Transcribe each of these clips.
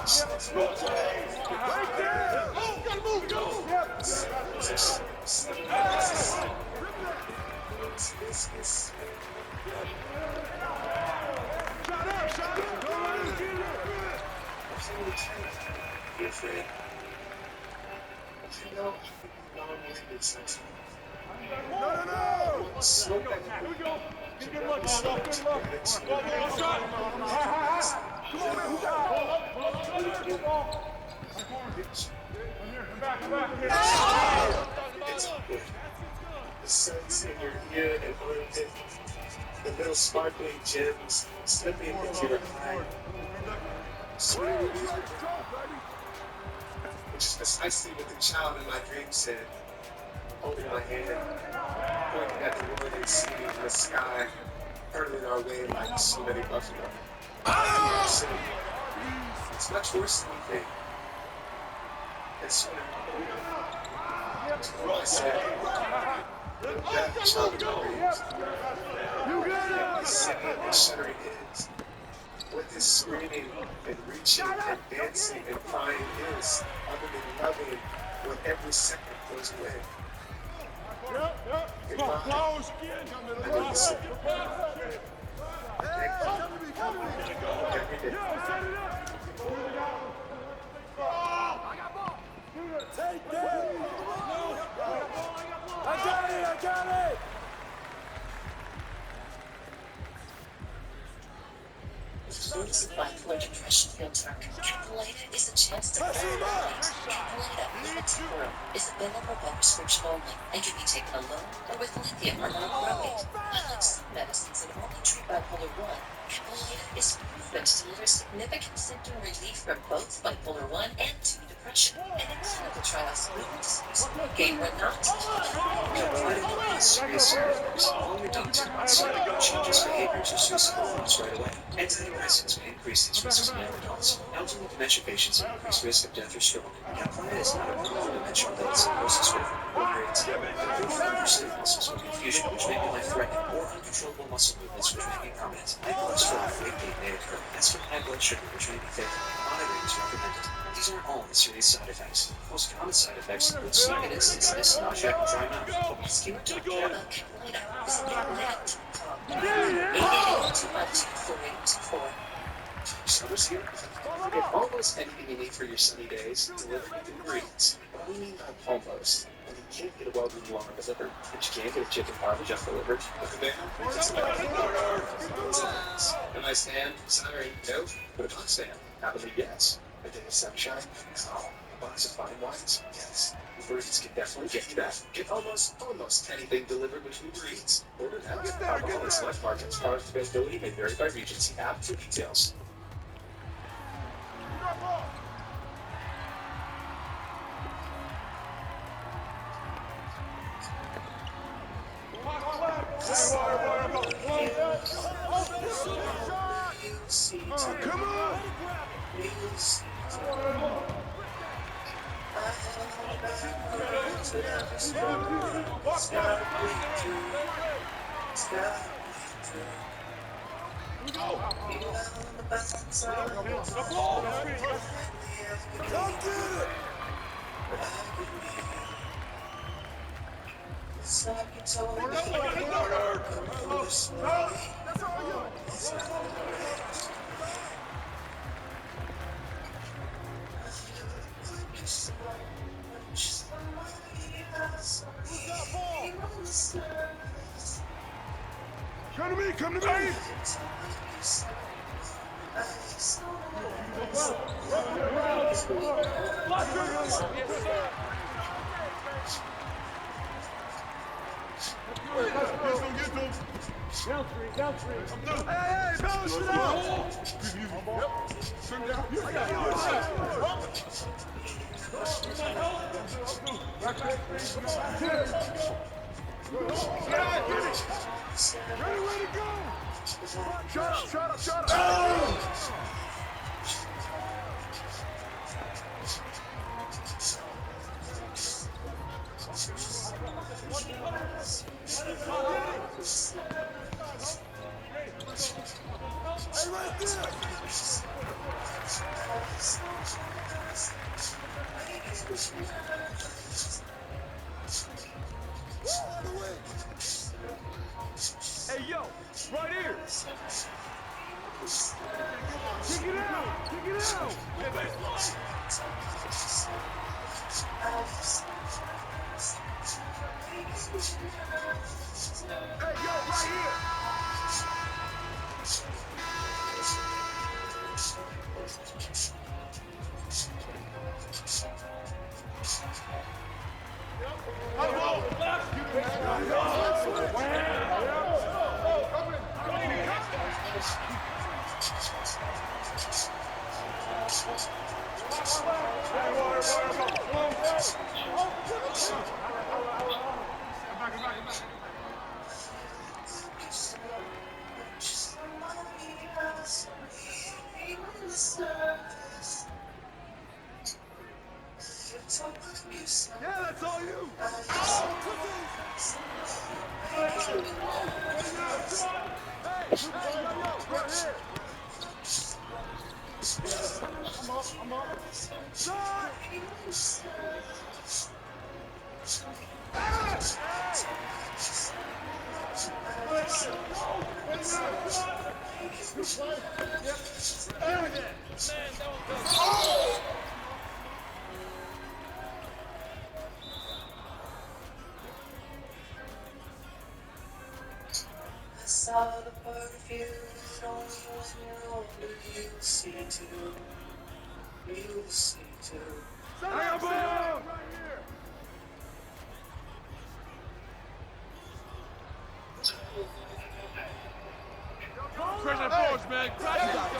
Right there! Oh, gotta move, go! Shut up! Go ahead and get it! Be afraid. You know, No! Smoke that. Here we go. Good luck, good luck. Good shot. Come on, man. Who got it? Come back. It's good. The sun's in your ear and blends in. The little sparkling gems slipping into your eye. Sweet. Which is precisely what the child in my dream said, holding my hand, pointing at the northern sea in the sky, hurtling our way like so many buffalo. It's much worse than we think. And sooner, I said, that child dreams. The singing and shuddering is. What this screaming and reaching and dancing and crying is, other than loving when every second goes away. Come on, close again. I know the city. Every day. Take that! I got it! Foods of bipolar depression filter. Capulated is a chance to relate. Capulated is available by prescription only and can be taken alone or with lithium or valproate. Unlike some medicines that only treat bipolar 1, Capulated is proven to deliver significant symptom relief from both bipolar 1 and 2 depression. And in clinical trials, movement disease gain were not. Capulated has serious side effects. All your doctor wants to know changes behaviors or suicidal thoughts right away. Antidepressants may increase these risks in adults. Elderly dementia patients have increased risk of death or stroke. Capulated is not approved for dementia related psychosis with or grades. Approved for understood muscles with confusion, which may be life-threatening, or uncontrollable muscle movements, which may be permanent. High cholesterol and weight gain may occur, as for high blood sugar, which may be fatal. Monitoring is recommended. These aren't all the serious side effects. Most common side effects include sleepiness, dizziness, nausea, and dry mouth. Skin talk. Capulated is an internet. 888-212-4824. Summer's here. Get almost anything you need for your sunny days delivered within breeze. What do we mean by almost? When you can't get a well-done lawn delivered, but you can't get a chicken parma just delivered. Look at that. It's about a nice hand? Sorry. No. But a box fan? Happily, yes. A day of sunshine? Oh. A box of fine wines? Yes. Birds can definitely get that. Get almost anything delivered with Uber Eats. Order now. Alcohol and select markets. Product availability may vary by region. See app for details. Come on! Come to me! Down three. Hey, balance it out! Ready to go! Shut up! Hey, right there! Hey, yo, right here. Yeah, that's all you. I'm up. Shot! I saw the perfume on your you'll see too. You'll see too. Right here. Pressure force, man. Shot!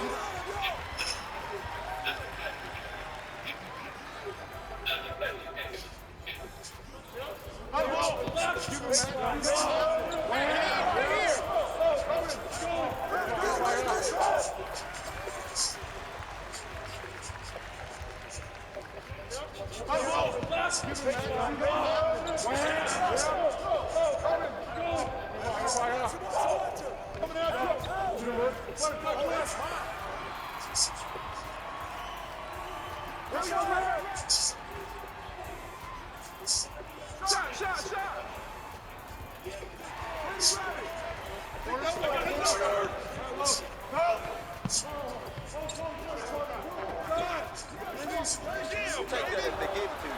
Take that if they gave it to you.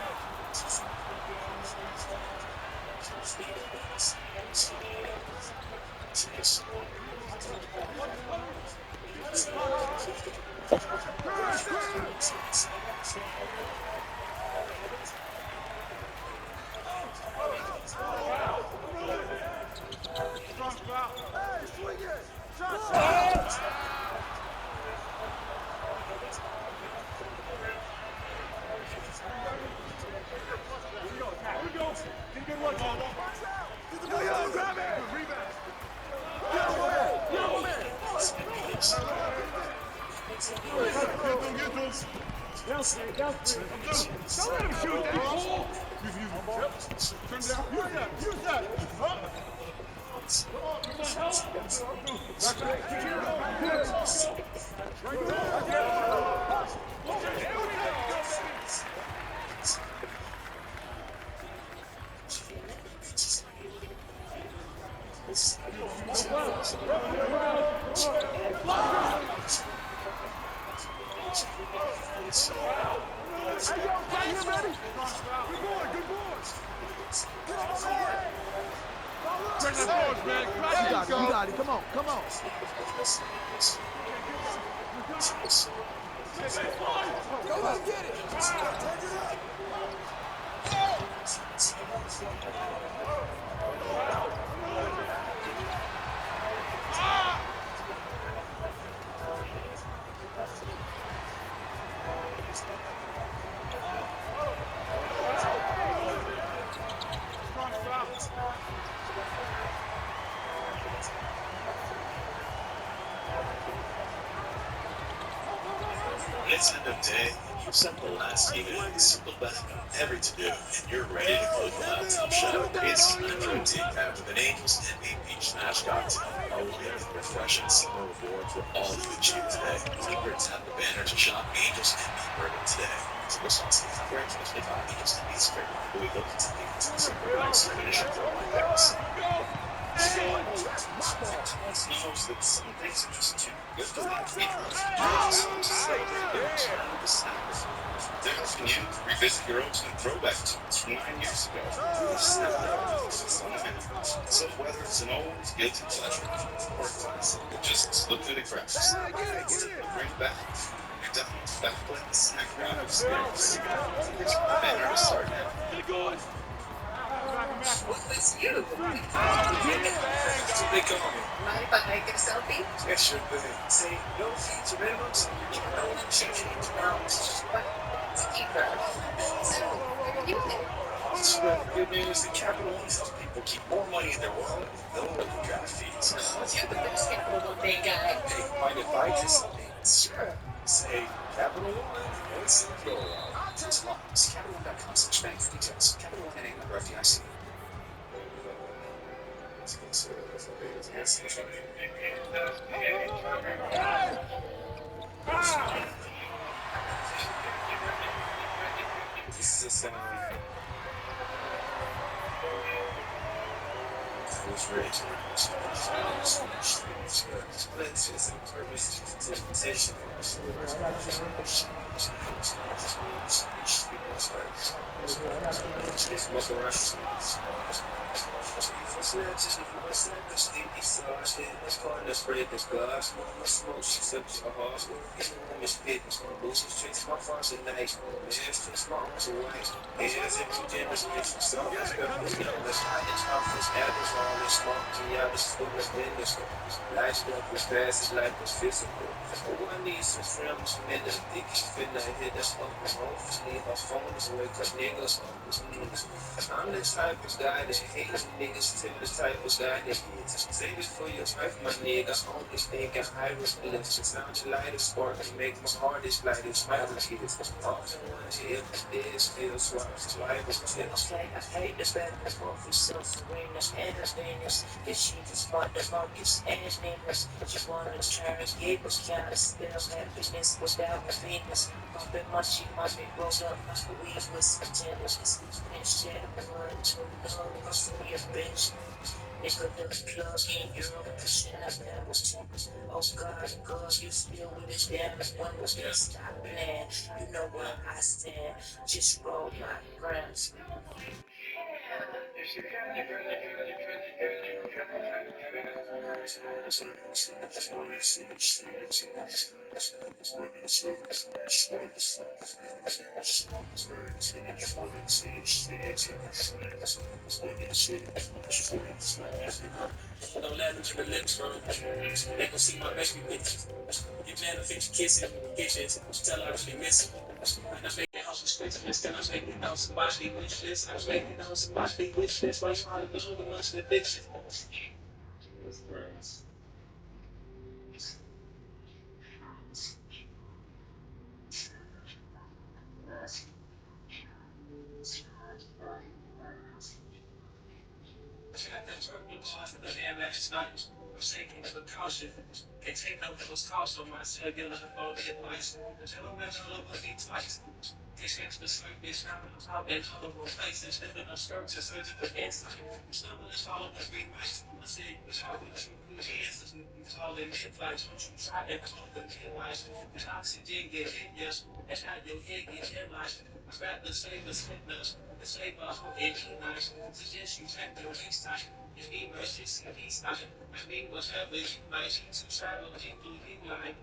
Hey, swing it! Shot! Yo, grab it! Rebound! Don't let him shoot that ball! Turn down. Use that! You got it. Come on. Go and get it. It's end of day, you've spent the last evening in the simple best ever to do, and you're ready to close the laptop shut. It's time for a take out with an Angels NBA Peach Smash cocktail. A light, refreshing summer reward for all you achieve today. Click or tap the banner to shop Angels NBA Bourbon today. So responsibly, wearing 25 Angels NBA Spirit, but we look into the super nice finish for all my picks. Most of the things are just too good to leave. Your ultimate throwback tunes from 9 years ago. Really snapped up so many. So whether it's an old guilty pleasure or a classic that just slipped through the cracks, bring back McDonald's backlit snack wrap experience. Better to start now. What was you? That's what they call me. Mind if I make a selfie? Yeah, sure thing. Say, no fees or minimums. You know what? Change now. What? It's a keeper. So, where are you then? Also, the good news, the Capital One helps people keep more money in their wallet with no overdraft fees. You're the best Capital One Day guy. Hey, mind if I do something? Sure. Say, Capital One, what's the deal? Just logs. CapitalOne.com/bank for details. Capital One and member FDIC. This is a sound I was ready to reach. Let's just purpose temptation. Life was fast, life was physical. One needs some friends, and the niggas finna hit us up the homes. Leave our phones away, cause niggas always niggas. I'm the type of guy that hates niggas, tell the type of guy that hates. Save it for your wife, my nigga. Only think I high risk lifts. Sound your lightest spark and make my hardest lightest smile kids. All the ones here, dead still swaps. Life is tips. Like I hate this bad as well for self-awareness and awareness. This shit is smart, the focus and nameless. Just one of the terms gave us kind of spells happiness without happiness. Bumping my shit, my big rolls up, my weed with pretenders. Instead of blood to love, I see a bitch. Nigga, those plugs in Europe, the shit I never was. Oh God, cause you still with this damn one was just stop playing. You know where I stand, just roll my grams. Don't let them to the lips, bro. They gon' see my baby bitch. You man, if it's kissing, bitches, tell her she miss it. I'm making house speechless, then I'm making out somebody wish list. I'm making out somebody wish list. Why you wanna know the most of the bitches? I'm taking the caution. Can't take no those calls on my cellular phone advice. Tell them that I love me twice. This extra service, I'm out in other places, living on skirts and searching for insight. Stumble is all the green lights. I said, you talk with you, good answers. You call it midlife, don't you try and call the midlife. The oxygen get hit, yes, that's how your head gets in life. I'd rather save a sickness than save a whole head nice. Suggest you check the waist time. If emergency peace time, I mean, whatever you might to travel into your life.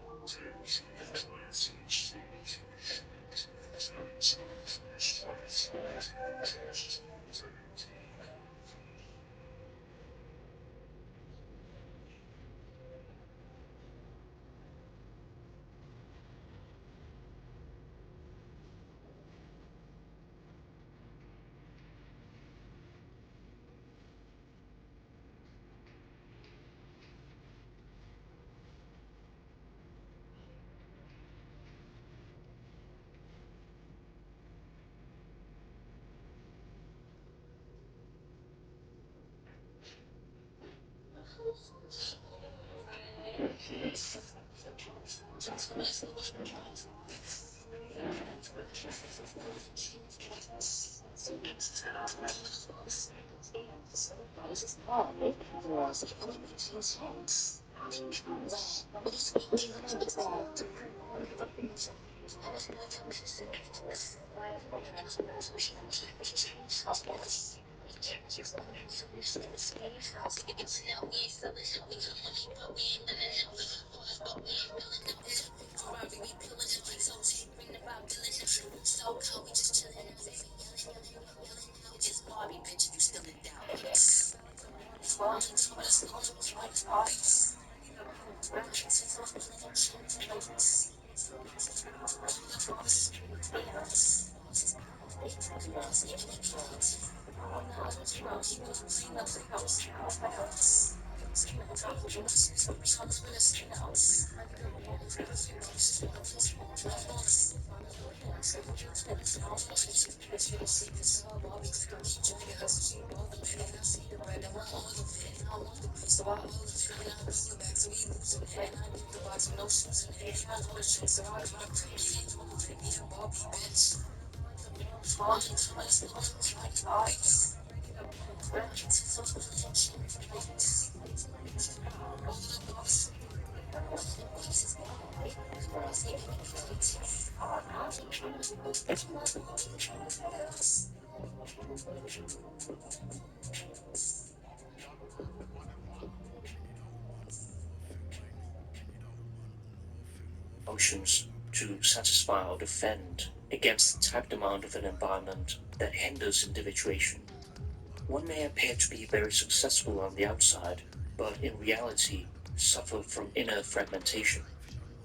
Functions to satisfy or defend against the type demand of an environment that hinders individuation. One may appear to be very successful on the outside, but in reality suffer from inner fragmentation.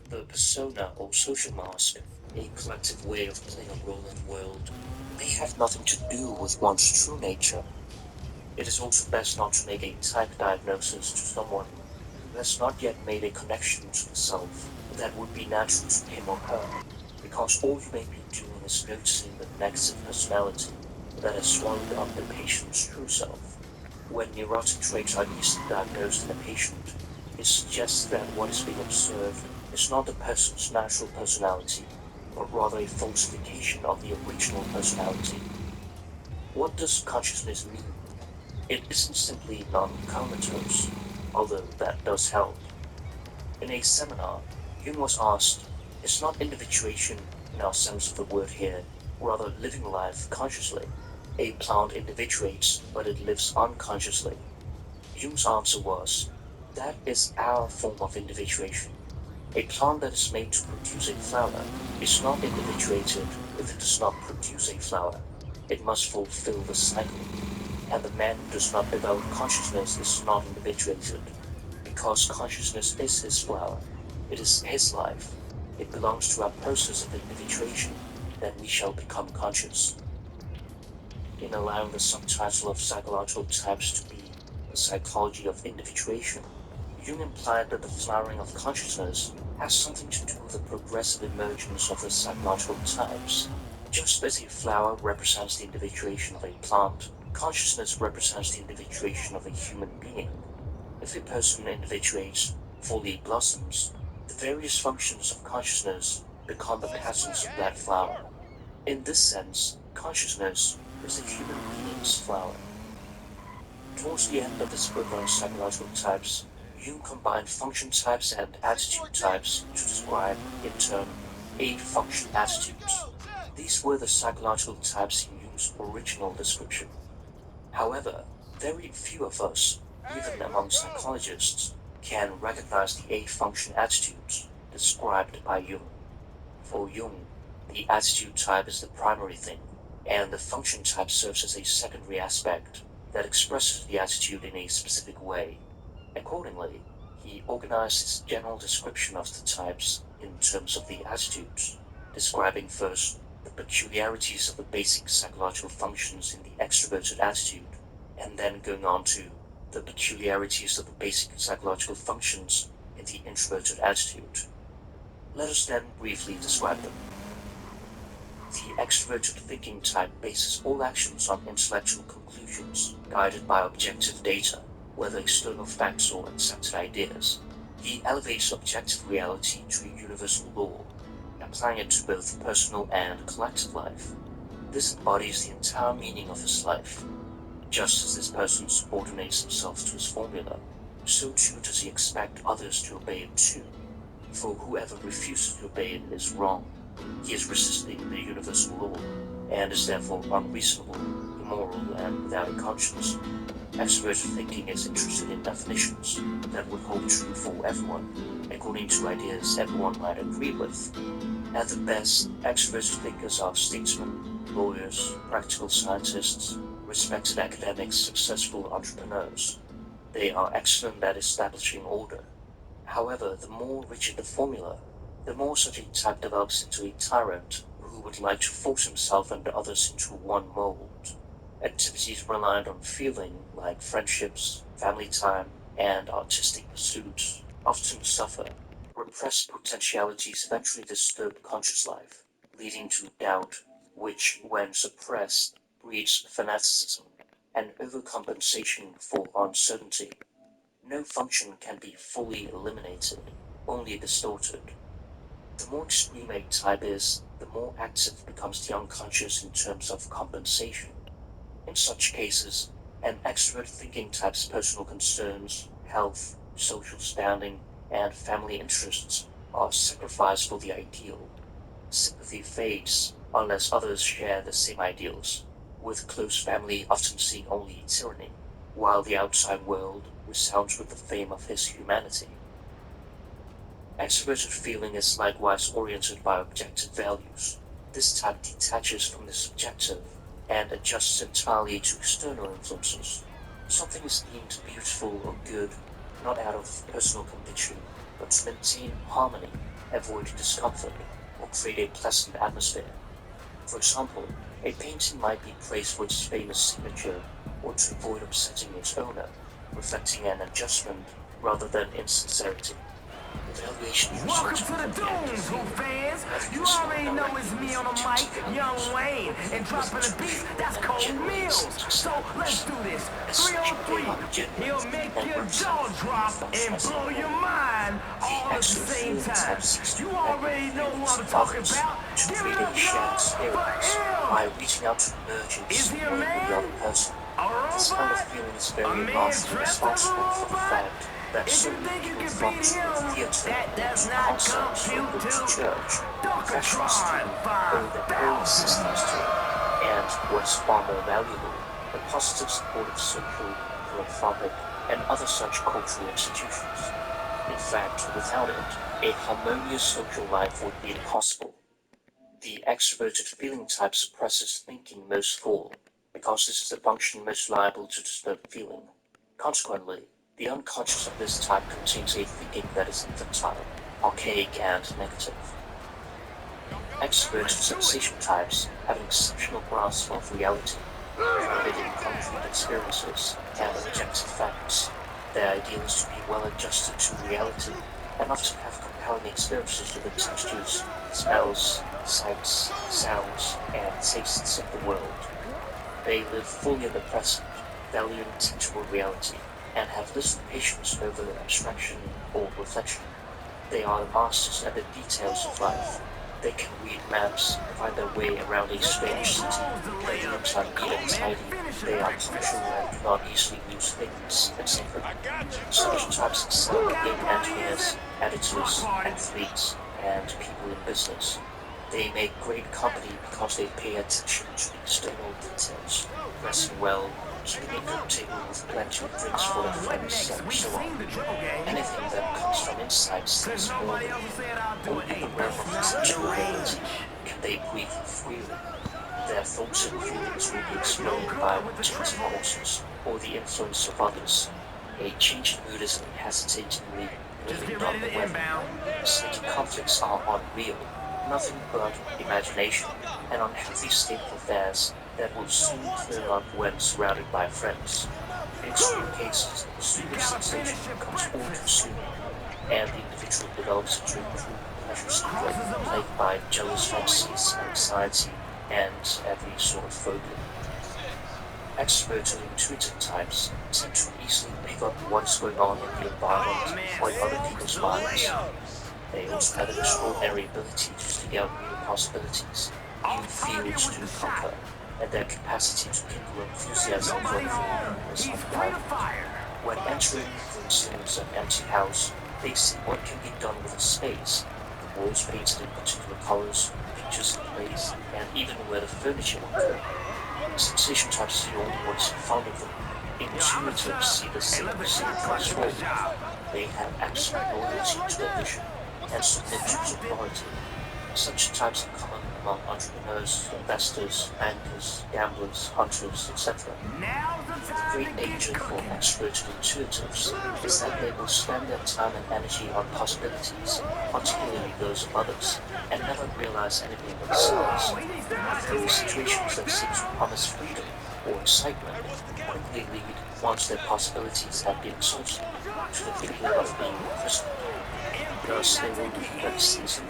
The persona or social mask, a collective way of playing a role in the world, may have nothing to do with one's true nature. It is also best not to make a type diagnosis to someone who has not yet made a connection to the self that would be natural to him or her, because all you may be doing is noticing the negative personality that has swallowed up the patient's true self. When neurotic traits are easily diagnosed in a patient, it suggests that what is being observed is not the person's natural personality, but rather a falsification of the original personality. What does consciousness mean? It isn't simply non-comatose, although that does help. In a seminar, Jung was asked, is not individuation, in our sense of the word here, rather living life consciously? A plant individuates, but it lives unconsciously. Jung's answer was, that is our form of individuation. A plant that is made to produce a flower is not individuated if it does not produce a flower. It must fulfill the cycle. And the man who does not develop consciousness is not individuated, because consciousness is his flower. It is his life. It belongs to our process of individuation that we shall become conscious. In allowing the subtitle of psychological types to be the psychology of individuation, Jung implied that the flowering of consciousness has something to do with the progressive emergence of the psychological types. Just as a flower represents the individuation of a plant, consciousness represents the individuation of a human being. If a person individuates, fully blossoms, the various functions of consciousness become the patterns of that flower. In this sense, consciousness is a human being's flower. Towards the end of his book on psychological types, Jung combined function types and attitude types to describe, in turn, 8 function attitudes. These were the psychological types in Jung's original description. However, very few of us, even among psychologists, can recognize the 8 function attitudes described by Jung. For Jung, the attitude type is the primary thing, and the function type serves as a secondary aspect that expresses the attitude in a specific way. Accordingly, he organized his general description of the types in terms of the attitudes, describing first the peculiarities of the basic psychological functions in the extroverted attitude, and then going on to the peculiarities of the basic psychological functions in the introverted attitude. Let us then briefly describe them. The extroverted thinking type bases all actions on intellectual conclusions, guided by objective data, whether external facts or accepted ideas. He elevates objective reality to a universal law, applying it to both personal and collective life. This embodies the entire meaning of his life. Just as this person subordinates himself to his formula, so too does he expect others to obey it too, for whoever refuses to obey it is wrong. He is resisting the universal law, and is therefore unreasonable, immoral, and without a conscience. Extroverted thinking is interested in definitions that would hold true for everyone, according to ideas everyone might agree with. At the best, extroverted thinkers are statesmen, lawyers, practical scientists, respected academics, successful entrepreneurs. They are excellent at establishing order. However, the more rigid the formula, the more such a type develops into a tyrant who would like to force himself and others into one mold. Activities reliant on feeling, like friendships, family time, and artistic pursuits, often suffer. Repressed potentialities eventually disturb conscious life, leading to doubt, which, when suppressed, breeds fanaticism and overcompensation for uncertainty. No function can be fully eliminated, only distorted. The more extreme a type is, the more active becomes the unconscious in terms of compensation. In such cases, an extrovert thinking type's personal concerns, health, social standing, and family interests are sacrificed for the ideal. Sympathy fades unless others share the same ideals, with close family often seeing only tyranny, while the outside world resounds with the fame of his humanity. Extroverted feeling is likewise oriented by objective values. This type detaches from the subjective and adjusts entirely to external influences. Something is deemed beautiful or good, not out of personal conviction, but to maintain harmony, avoid discomfort, or create a pleasant atmosphere. For example, a painting might be praised for its famous signature, or to avoid upsetting its owner, reflecting an adjustment rather than insincerity. Evaluations Welcome resulting to the from the act of Dooms, who feeling, fans? whether You used already know it's indirectly me on with the mic, objective Young values, Wayne, or and with dropping the beats, intuitional that's and Cold generally Mills. accepted So let's values. do this. As such, they 303. are genuine He'll make and your represent jaw the free drop and functionality blow of your man. mind The all at the extrovert same feeling time. type seeks to You echo the already know feelings what I'm of talking others, about. to Give it create a up, shared y'all, for experience by ill. reaching out to merge a Is he a feeling with the other man? person. A This kind of robot? feeling is A very man largely dressed as a responsible for the robot? fact that If so you many think you people can flock beat to the him, theater that or does to not concerts or go to compute. church. Professionals Dunkatron too owe their whole 5000. existence to it, and what's far more valuable, the positive support of social, philanthropic, and other such cultural institutions. In fact, without it, a harmonious social life would be impossible. The extroverted feeling type suppresses thinking most of all, because this is the function most liable to disturb feeling. Consequently, the unconscious of this type contains a thinking that is infantile, archaic, and negative. Extroverted Let's do it. sensation types have an exceptional grasp of reality, grounded in concrete experiences and objective facts. Their ideal is to be well adjusted to reality and often have compelling experiences with the textures, smells, sights, sounds, and tastes of the world. They live fully in the present, valuing tangible reality, and have little patience over abstraction or reflection. They are the masters at the details of life. They can read maps, find their way around a And he strange city, blows the and layup. rooms are Come neat on, and man. tidy. Finish it, They are breakfast. punctual and do not easily lose things, etc. I got you. Such types What excel at kind of being party is it? engineers, Block editors, party. athletes, and people in business. They make great company because they pay attention to the external details, dressing well, keeping a good table with plenty of drinks for their What friends, next? and We've so on. seen the dribble game. Anything that comes from inside Since seems more nobody than else has said, human. I'll do it. Only in the Hey, realm that's of not in the conceptual range. reality can they breathe freely. Their thoughts and feelings will be No explained by good with the objective triple. causes or the influence of others. A change in mood is unhesitatingly Just blamed get on ready the to weather. inbound. Sneaky conflicts are unreal, nothing but imagination, an unhealthy state of affairs that will soon clear up when surrounded by friends. In extreme cases, the You pursuit of gotta finish sensation your becomes all breakfast. consuming, and the individual develops into a cruel pleasure seeker, Crosses them up. plagued by jealous fantasies, anxiety, and every sort of phobia. Extroverted and intuitive types tend to easily pick up what is going on in the Oh environment man, or in other smokes people's the minds. layup. They also have an extraordinary ability to seek out new possibilities, new Off target fields with to the shot. conquer, and their capacity to kindle enthusiasm for Nobody anything home. is He's free to unrivaled. fire. When entering, for instance, an empty house, they see what can be done with the space. The walls painted in particular colors, the place, and even where the furniture will go. Sensation types see only what's in front of them. Intuitives see the same as well. They have absolute loyalty to their vision and submit to its authority. Such types are common among entrepreneurs, investors, bankers, gamblers, hunters, etc. The great danger for expert intuitives is that they will spend their time and energy on possibilities, particularly those of others, and never realize anything themselves. Those situations that seem to promise freedom or excitement quickly lead, once their possibilities have been exhausted, to the feeling of being imprisoned. Thus, they will leave at season.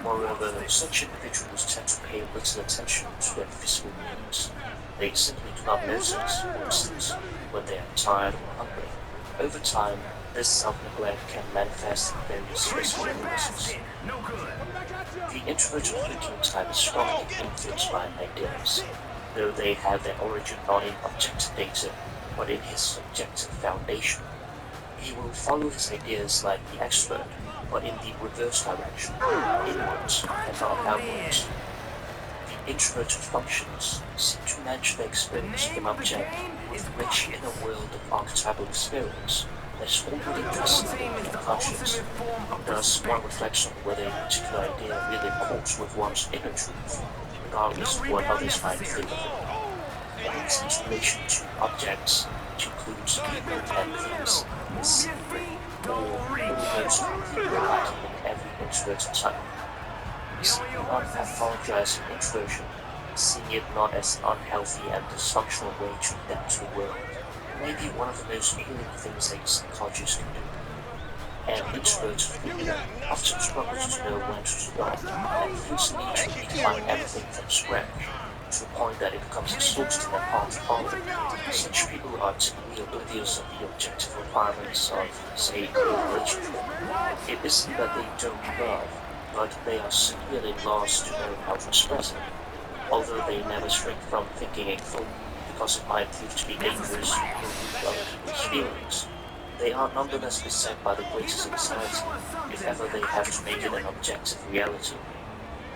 Moreover, such individuals tend to pay little attention to their physical needs. They simply do not notice, for instance, when they are tired or hungry. Over time, this self-neglect can manifest in various physical illnesses. The introverted thinking type is strongly influenced by ideas, though they have their origin not in objective data, but in his subjective foundation. He will follow his ideas like the expert, but in the reverse direction, inwards and not outwards. The introverted functions seem to match their experience of an object with a rich inner world of archetypal experience that is already present in the conscious. Thus, one reflects on whether a particular idea really accords with one's inner truth, regardless of what others might think of it. And its relation to objects, which includes people and things, is seemingly or almost completely lacking in every introverted type. Simply not pathologizing introversion, seeing it not as an unhealthy and dysfunctional way to adapt to the world, may be one of the most healing things a psychologist can do. An introverted figure often struggles to know when to stop and feels the need to redefine everything from scratch, to the point that it becomes exhausting and hard to follow. Such people are typically oblivious of the objective requirements of, say, a relationship. It isn't that they don't love, but they are simply lost to know how to express it, although they never shrink from thinking a thought because it might prove to be dangerous to pollute other people's feelings. They are nonetheless beset by the greatest anxiety if ever they have to make it an objective reality.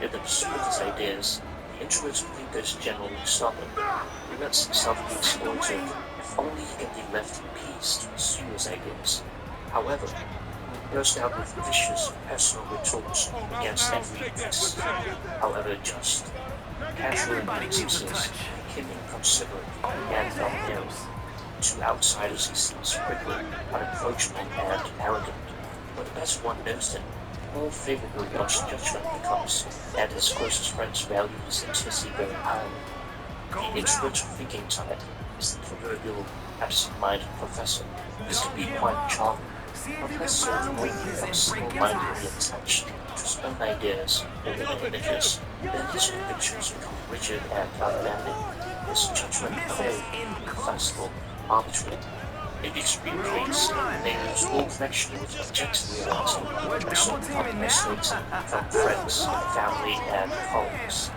In the pursuit of his ideas, the introverted thinker is generally stubborn. He lets himself be exploited if only he can be left in peace to pursue his ideas. However, he bursts out with vicious personal retorts against every criticism, however just. Casual acquaintances think him inconsiderate and uncaring. To outsiders he seems prickly, unapproachable, and arrogant, but as one knows him, the more favorable one's judgment becomes, and his closest friends value his intimacy very highly. The introverted thinking type is the proverbial absent-minded professor. This can be quite charming, but less so when he becomes single-mindedly attached to his own ideas or their images, then his convictions become rigid and unbending, his judgment cold, inflexible, arbitrary. In the extreme case, they lose all connection with objective reality, and so become isolated from friends, family, and colleagues.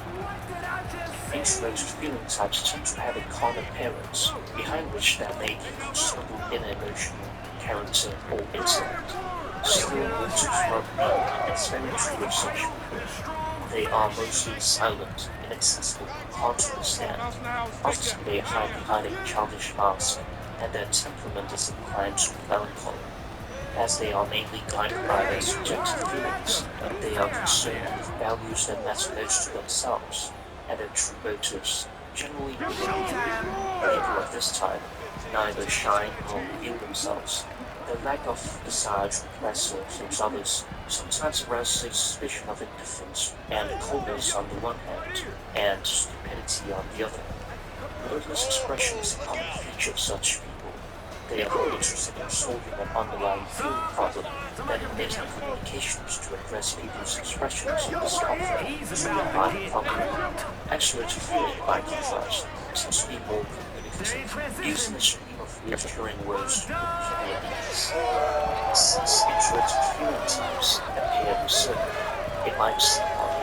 Introverted feeling types tend to have a calm appearance, behind which there may be considerable inner emotion, character, or intellect. Still, waters run deep, it's very true of such people. They are mostly silent, inaccessible, hard to understand. Often they hide behind a childish mask, and their temperament is inclined to melancholy. As they are mainly guided by their subjective feelings, they are concerned with values that matter most to themselves, and their true motives generally within view. People of this type neither shine nor reveal themselves. Their lack of desire to impress or please others sometimes arouses a suspicion of indifference and coldness on the one hand, and stupidity on the other. Wordless expression is a common feature of such people. They are more interested in solving an underlying feeling problem than in making communications to address people's expressions of discomfort to a mind problem. Extroverted feeling, by contrast, tends to be more communicative, using a stream of reassuring words to convey their needs. Since introverted feeling types appear reserved, it might seem odd